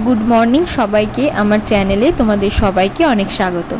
Good morning सबाइके आमार चैनेले तोमादेर सबाइके अनेक स्वागत।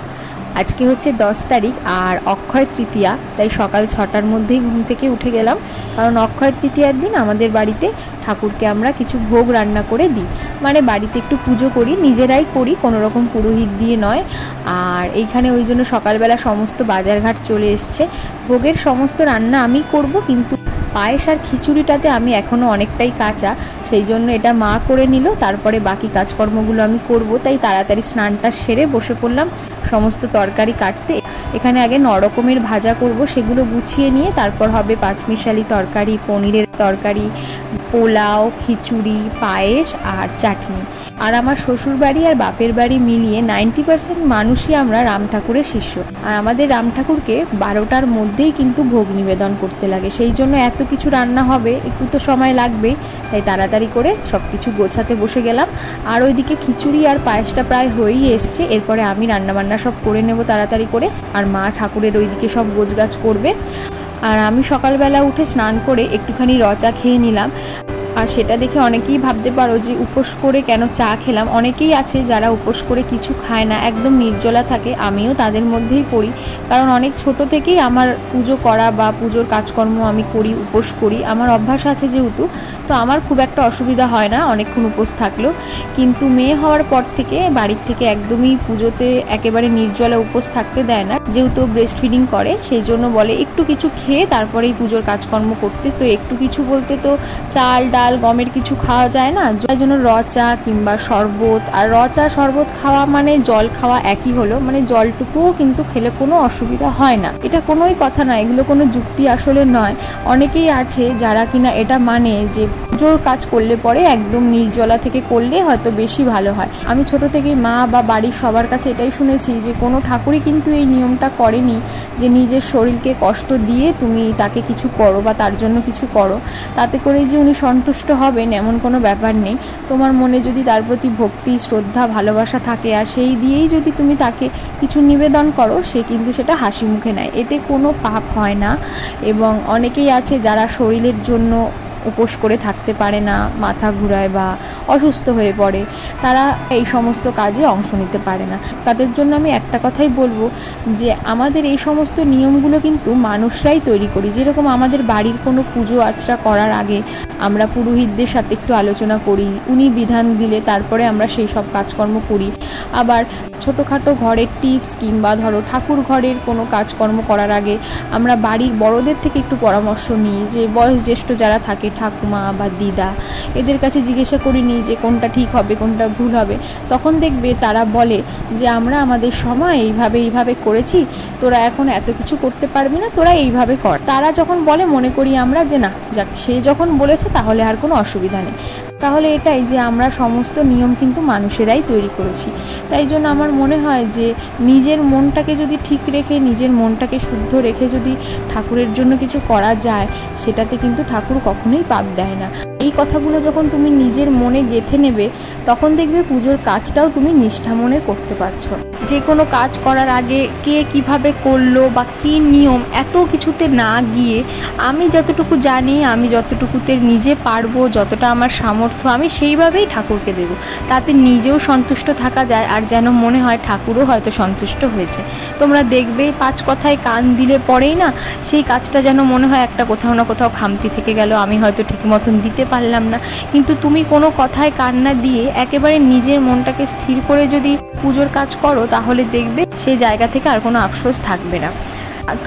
आज के होच्छे 10 तारीख और अक्षय तृतीया, ताई सकाल 6टार मध्येई घुम थेके उठे गेलाम। कारण अक्षय तृतीयार दिन आमादेर बाड़ीते ठाकुरके आमरा किछु भोग रान्ना करे दिई, माने बाड़ीते एकटु पुजो करी, निजेराई करी, कोनो रकम पुरोहित दिये नय। और एइखाने ओई जोन्नो सकालबेला समस्त बाजारघाट चले एसेछे। भोगेर समस्त रान्ना आमी करब, किन्तु पायेस और खिचुड़ीटाते आमी एखोनो अनेकटाई काँचा, सेई जोन्नो एटा मा करे निल। तारपरे बाकी काजकर्मगुलो आमी करब, ताई ताड़ाताड़ी स्नानटा सेरे बसे पड़लाम समस्त तरकारी काटते। एखाने आगे 9 रकमेर भाजा करब, सेगुलो गुछिए निये तारपर होबे पाँचमिशाली तरकारी, पनिरेर तरकारी, पोलाओ, खिचुड़ी, पायेस और चाटनी। और आमार शोशुर बाड़ी और बापेर बाड़ी मिलिए 90% मानुषई आमरा राम ठाकुरेर शिष्य। और आमादेर राम ठाकुरके 12टार मध्येई किन्तु भोग निवेदन करते लागे, सेई जोन्नो एत किछु रान्ना होबे, एकटु तो समय लागबेई, ताई ताड़ाताड़ी करे सबकिछु गोछाते बसे गेलाम। और ओइदिके खिचुड़ी और पायेसटा प्राय हयेई एसेछे, एरपरे आमी रान्ना बान्ना सब करे नेब ताड़ाताड़ी करे। और मा ठाकुरेर ओइदिके सब गोछगाछ करबे। और आमी सकालबेला उठे स्नान करे एकटुखानी र चा खेये निलाम। और सेटा देखे अनेकेई भाबते पारो जे उपোস करे केन चा खेलाम। अनेकेई आछे जारा उपোস करे किछु खाय ना, एकदम निर्जला थाके, आमिও तादेर मধ্যেই पड़ी। कारण अनेक छोटो থেকেই आमार पुजो करा बा पुजोर काजकर्म आमी करी, उपোস करी, आमार अभ्यास आछे जेहेतु, तो आमार खूब एकटा असुविधा हय ना अनेकक्षण उपোস थाकलेও। किन्तु मेये हওয়ার पर थेके बाड़िर थेके एकदमই पुजोते एकेबारे निर्जला उपোস थाकते देय ना, जेहेतु ब्रेस्ट फिडिंग करे, सेई जोन्नो बले एकटु किछु खेये तारपरेई पुजोर काजकर्म करते। तो एकटु किछु बोलते तो चाल डाल गमेर किछु खाওয়া যায় না, যার জন্য র চা কিংবা শরবত। আর র চা শরবত খাওয়া মানে জল খাওয়া একই হলো, মানে জলটুকুও কিন্তু খেলে কোনো অসুবিধা হয় না। এটা কোনোই কথা না, এগুলো কোনো যুক্তি আসলে নয়। অনেকেই আছে যারা কিনা এটা মানে যে পুজোর কাজ করলে পরে একদম নির্জলা থেকে করলে হয়তো বেশি ভালো হয়। আমি ছোট থেকেই মা বা বাড়ির সবার কাছে এটাই শুনেছি যে কোনো ঠাকুরই কিন্তু এই নিয়মটা করেনি যে নিজের শরীরকে কষ্ট দিয়ে তুমি তাকে কিছু করো বা তার জন্য কিছু করো, তাতে করেই যে উনি সন্তুষ্ট হবেন এমন কোনো ব্যাপার নেই। তোমার মনে যদি তার প্রতি ভক্তি, শ্রদ্ধা, ভালোবাসা থাকে আর সেই দিয়েই যদি তুমি তাকে কিছু নিবেদন করো, সে কিন্তু সেটা হাসি মুখে নেয়, এতে কোনো পাপ হয় না। এবং অনেকেই আছে যারা শরীরের জন্য উপোস করে থাকতে পারে না, মাথা ঘুরায় বা অসুস্থ হয়ে পড়ে, তারা এই সমস্ত কাজে অংশ নিতে পারে না। তাদের জন্য আমি একটা কথাই বলবো যে আমাদের এই সমস্ত নিয়মগুলো কিন্তু মানুষরাই তৈরি করি। যেরকম আমাদের বাড়ির কোনো পুজো আচরা করার আগে আমরা পুরোহিতদের সাথে একটু আলোচনা করি, উনি বিধান দিলে তারপরে আমরা সেই সব কাজকর্ম করি। আবার ছোটোখাটো ঘরের টিপস কিংবা ধরো ঠাকুর ঘরের কোনো কাজকর্ম করার আগে আমরা বাড়ির বড়দের থেকে একটু পরামর্শ নিই, যে বয়োজ্যেষ্ঠ যারা থাকে ঠাকুমা বা দিদা, এদের কাছে জিজ্ঞাসা করি নিই যে কোনটা ঠিক হবে কোনটা ভুল হবে। তখন দেখবে তারা বলে যে আমরা আমাদের সময় এইভাবে করেছি, তোরা এখন এত কিছু করতে পারবি না, তোরা এইভাবে কর। তারা যখন বলে মনে করি আমরা যে না যাক, সে যখন বলেছে তাহলে আর কোনো অসুবিধা নেই। তাহলে এটাই যে আমরা সমস্ত নিয়ম কিন্তু মানুষেরাই তৈরি করেছি। তাই জন্য আমার মনে হয় যে নিজের মনটাকে যদি ঠিক রেখে, নিজের মনটাকে শুদ্ধ রেখে যদি ঠাকুরের জন্য কিছু করা যায়, সেটাতে কিন্তু ঠাকুর কখনোই পাপ দেয় না। এই কথাগুলো যখন তুমি নিজের মনে গেঁথে নেবে, তখন দেখবে পুজোর কাজটাও তুমি নিষ্ঠা মনে করতে পারছো। যে কোনো কাজ করার আগে কে কিভাবে করলো বা কী নিয়ম এত কিছুতে না গিয়ে আমি যতটুকু জানি, আমি যতটুকুতে নিজে পারবো, যতটা আমার সামর্থ্য, আমি সেইভাবেই ঠাকুরকে দেবো। তাতে নিজেও সন্তুষ্ট থাকা যায় আর যেন মনে হয় ঠাকুরও হয়তো সন্তুষ্ট হয়েছে। তোমরা দেখবে 5 কথায় কান দিলে পরেই না সেই কাজটা যেন মনে হয় একটা কোথাও না কোথাও খামতি থেকে গেল, আমি হয়তো ঠিক মতন দিতে পারলাম না। কিন্তু তুমি কোনো কথায় কান না দিয়ে একেবারে নিজের মনটাকে স্থির করে যদি পুজোর কাজ করো, তাহলে দেখবে সেই জায়গা থেকে আর কোনো আফসোস থাকবে না।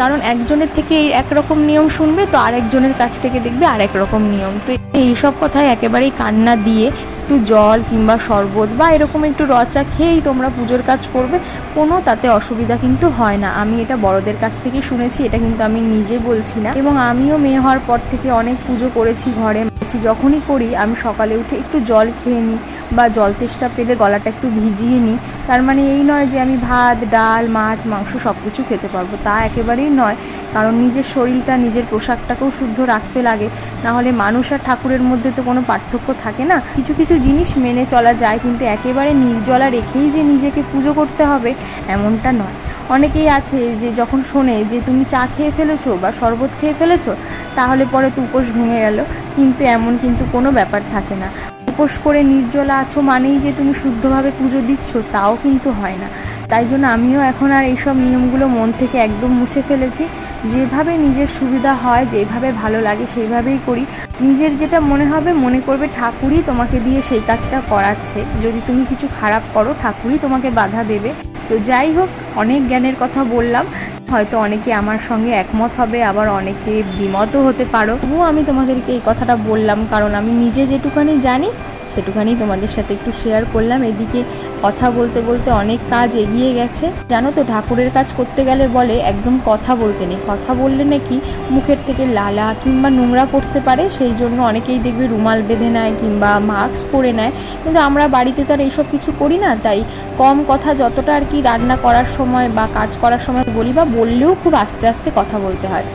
কারণ একজনের থেকে একরকম নিয়ম শুনবে, তো আরেকজনের কাছ থেকে দেখবে আরেক রকম নিয়ম। তো এইসব কথায় একেবারেই কান না দিয়ে একটু জল কিংবা শরবত বা এরকম একটু র চা খেয়েই তোমরা পুজোর কাজ করবে, কোনো তাতে অসুবিধা কিন্তু হয় না। আমি এটা বড়দের কাছ থেকে শুনেছি, এটা কিন্তু আমি নিজে বলছি না। এবং আমিও মেয়ে হওয়ার পর থেকে অনেক পুজো করেছি ঘরে। যখনই করি আমি সকালে উঠে একটু জল খেয়ে নিই বা জল তেষ্টা পেলে গলাটা একটু ভিজিয়ে নিই। তার মানে এই নয় যে আমি ভাত, ডাল, মাছ, মাংস সব কিছু খেতে পারবো, তা একেবারেই নয়। কারণ নিজের শরীরটা, নিজের পোশাকটাকেও শুদ্ধ রাখতে লাগে, নাহলে মানুষ আর ঠাকুরের মধ্যে তো কোনো পার্থক্য থাকে না। কিছু কিছু জিনিস মেনে চলা যায়, কিন্তু একেবারে নির্জলা রেখেই যে নিজেকে পুজো করতে হবে এমনটা নয়। অনেকেই আছে যে যখন শোনে যে তুমি চা খেয়ে ফেলেছো বা শরবত খেয়ে ফেলেছো, তাহলে পরে তো উপোস ভেঙে গেল, কিন্তু এমন কিন্তু কোনো ব্যাপার থাকে না। উপোস করে নির্জলা আছো মানেই যে তুমি শুদ্ধভাবে পুজো দিচ্ছ তাও কিন্তু হয় না। তাই জন্য আমিও এখন আর এইসব নিয়মগুলো মন থেকে একদম মুছে ফেলেছি। যেভাবে নিজের সুবিধা হয়, যেভাবে ভালো লাগে সেইভাবেই করি। নিজের যেটা মনে হবে, মনে করবে ঠাকুরই তোমাকে দিয়ে সেই কাজটা করাচ্ছে। যদি তুমি কিছু খারাপ করো ঠাকুরই তোমাকে বাধা দেবে। তো যাই হোক, অনেক জ্ঞানের কথা বললাম, হয়তো অনেকে আমার সঙ্গে একমত হবে, আবার অনেকে দ্বিমতও হতে পারো। তবুও আমি তোমাদেরকে এই কথাটা বললাম, কারণ আমি নিজে যেটুখানি জানি সেটুখানি তোমাদের সাথে একটু শেয়ার করলাম। এদিকে কথা বলতে বলতে অনেক কাজ এগিয়ে গেছে। জানো তো, ঠাকুরের কাজ করতে গেলে বলে একদম কথা বলতে নেই, কথা বললে নাকি মুখের থেকে লালা কিংবা নোংরা পড়তে পারে। সেই জন্য অনেকেই দেখবে রুমাল বেঁধে নেয় কিংবা মাস্ক পরে নেয়, কিন্তু আমরা বাড়িতে তো আর এইসব কিছু করি না। তাই কম কথা, যতটা আর কি রান্না করার সময় বা কাজ করার সময় বলি, বা বললেও খুব আস্তে আস্তে কথা বলতে হয়।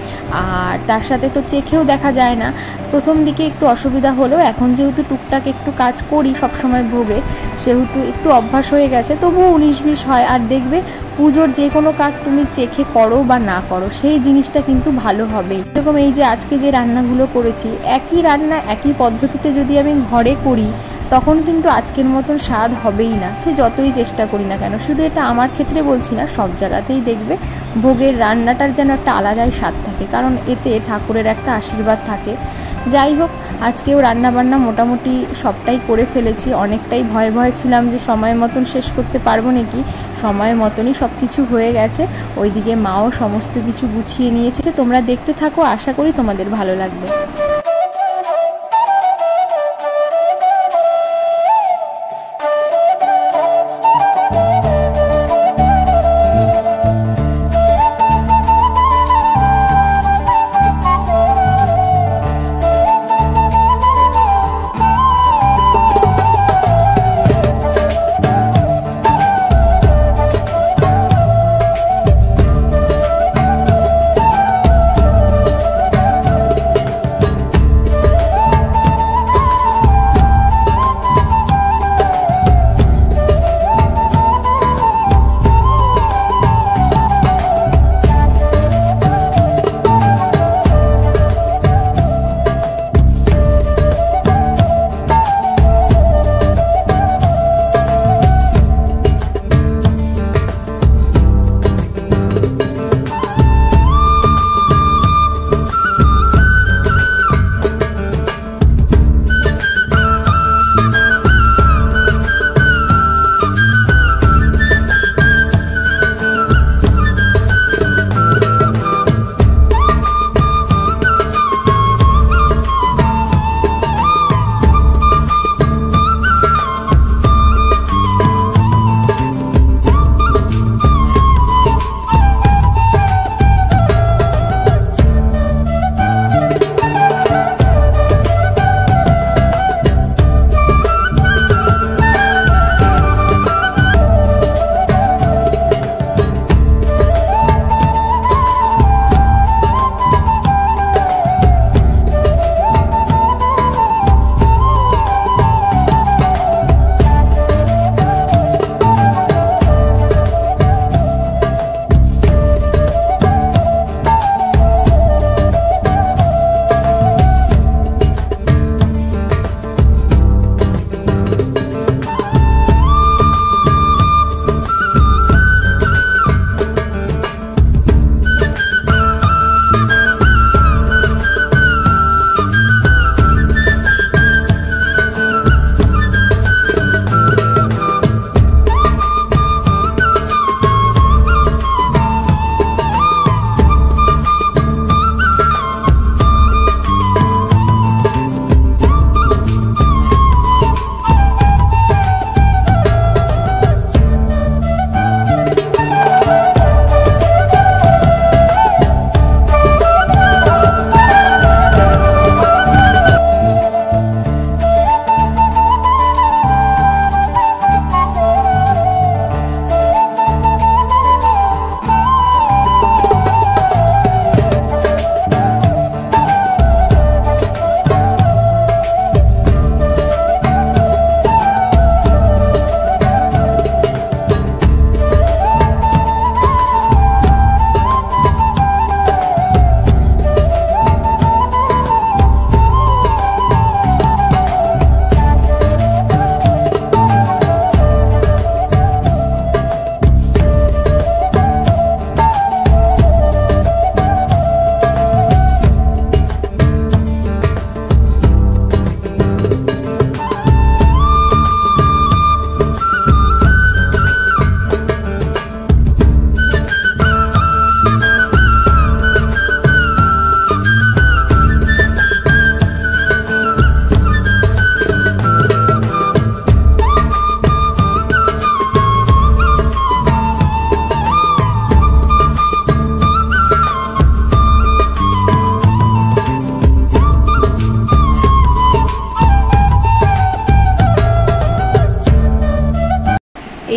আর তার সাথে তো চেখেও দেখা যায় না। প্রথম দিকে একটু অসুবিধা হলেও এখন যেহেতু টুকটাক একটু কাজ করি সবসময় ভোগে, সেহেতু একটু অভ্যাস হয়ে গেছে। তবুও 19-20 হয়। আর দেখবে পুজোর যে কোনো কাজ তুমি চেখে করো বা না করো, সেই জিনিসটা কিন্তু ভালো হবেই। এরকম এই যে আজকে যে রান্নাগুলো করেছি, একই রান্না একই পদ্ধতিতে যদি আমি ঘরে করি, তখন কিন্তু আজকের মতন স্বাদ হবেই না, সে যতই চেষ্টা করি না কেন। শুধু এটা আমার ক্ষেত্রে বলছি না, সব জায়গাতেই দেখবে ভোগের রান্নাটার যেন একটা আলাদাই স্বাদ থাকে, কারণ এতে ঠাকুরের একটা আশীর্বাদ থাকে। যাই হোক, আজকেও রান্নাবান্না মোটামুটি সবটাই করে ফেলেছি। অনেকটাই ভয়ে ভয়ে ছিলাম যে সময় মতন শেষ করতে পারবো নাকি। সময় মতনই সব কিছু হয়ে গেছে। ওইদিকে মাও সমস্ত কিছু গুছিয়ে নিয়েছে। তোমরা দেখতে থাকো, আশা করি তোমাদের ভালো লাগবে।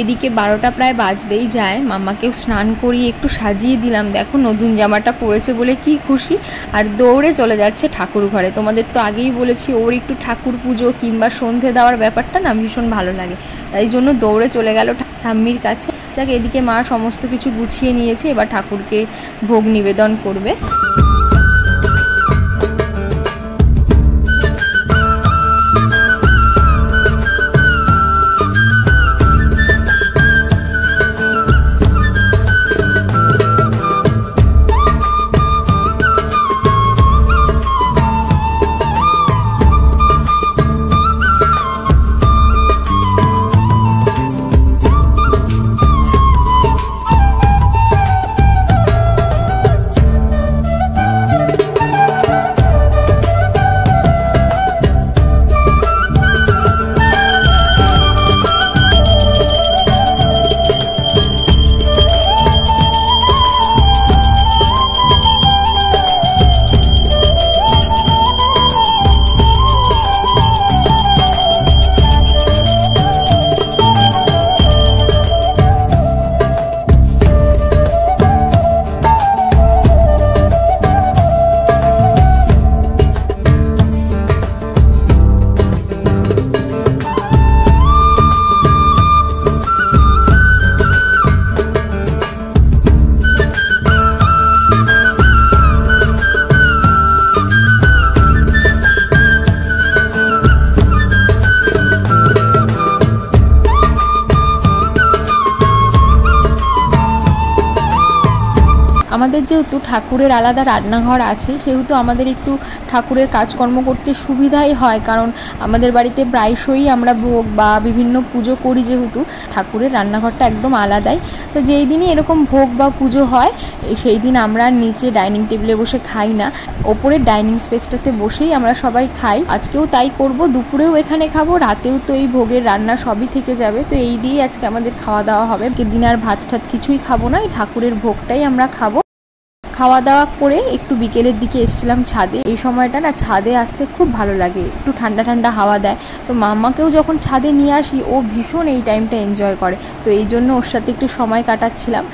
এদিকে 12টা প্রায় বাজতেই যায়, মাম্মাকেও স্নান করিয়ে একটু সাজিয়ে দিলাম। দেখো নতুন জামাটা পরেছে বলে কি খুশি, আর দৌড়ে চলে যাচ্ছে ঠাকুর ঘরে। তোমাদের তো আগেই বলেছি ওর একটু ঠাকুর পুজো কিংবা সন্ধে দেওয়ার ব্যাপারটা না ভীষণ ভালো লাগে, তাই জন্য দৌড়ে চলে গেল ঠাম্মির কাছে। দেখ এদিকে মা সমস্ত কিছু গুছিয়ে নিয়েছে, এবার ঠাকুরকে ভোগ নিবেদন করবে। আমাদের যেহেতু ঠাকুরের আলাদা রান্নাঘর আছে, সেহেতু আমাদের একটু ঠাকুরের কাজকর্ম করতে সুবিধাই হয়, কারণ আমাদের বাড়িতে প্রায়শই আমরা ভোগ বা বিভিন্ন পুজো করি, যেহেতু ঠাকুরের রান্নাঘরটা একদম আলাদাই। তো যেই দিনই এরকম ভোগ বা পুজো হয় সেই দিন আমরা নিচে ডাইনিং টেবিলে বসে খাই না, ওপরের ডাইনিং স্পেসটাতে বসেই আমরা সবাই খাই। আজকেও তাই করব, দুপুরেও এখানে খাবো, রাতেও তো এই ভোগের রান্না সবই থেকে যাবে। তো এই দিয়েই আজকে আমাদের খাওয়া দাওয়া হবে। দিন আর ভাত ঠাত কিছুই খাবো না, এই ঠাকুরের ভোগটাই আমরা খাবো। খাওয়া দাওয়া করে একটু বিকেলের দিকে এসেছিলাম ছাদে। এই সময়টা না ছাদে আসতে খুব ভালো লাগে, একটু ঠান্ডা ঠান্ডা হাওয়া দেয়। তো মাম্মাকেও যখন ছাদে নিয়ে আসি ও ভীষণ এই টাইমটা এনজয় করে, তো এই জন্য ওর সাথে একটু সময় কাটাচ্ছিলাম।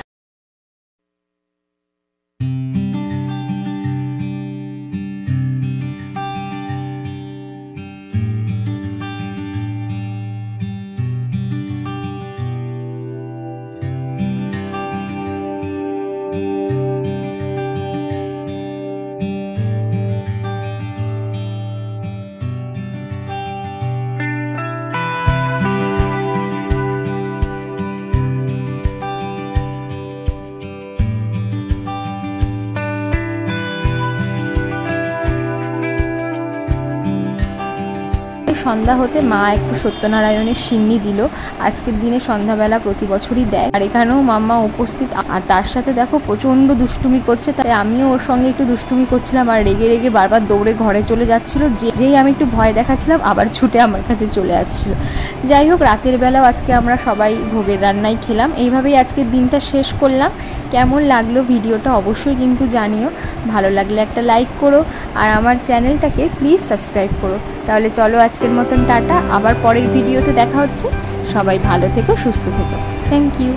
সন্ধ্যা হতে মা একটু সত্যনারায়ণের সিন্নি দিল। আজকের দিনে সন্ধ্যাবেলা প্রতি বছরই দেয়, আর এখানেও মাম্মা উপস্থিত। আর তার সাথে দেখো প্রচণ্ড দুষ্টুমি করছে, তাই আমিও ওর সঙ্গে একটু দুষ্টুমি করছিলাম, আর রেগে রেগে বারবার দৌড়ে ঘরে চলে যাচ্ছিল। যেই আমি একটু ভয় দেখাচ্ছিলাম আবার ছুটে আমার কাছে চলে আসছিল। যাই হোক, রাতের বেলাও আজকে আমরা সবাই ভোগের রান্নাই খেলাম। এইভাবেই আজকের দিনটা শেষ করলাম। কেমন লাগলো ভিডিওটা অবশ্যই কিন্তু জানিও। ভালো লাগলে একটা লাইক করো, আর আমার চ্যানেলটাকে প্লিজ সাবস্ক্রাইব করো। তাহলে চলো আজকের মতন টাটা, আবার পরের ভিডিওতে দেখা হচ্ছে। সবাই ভালো থেকো, সুস্থ থেকো। Thank you.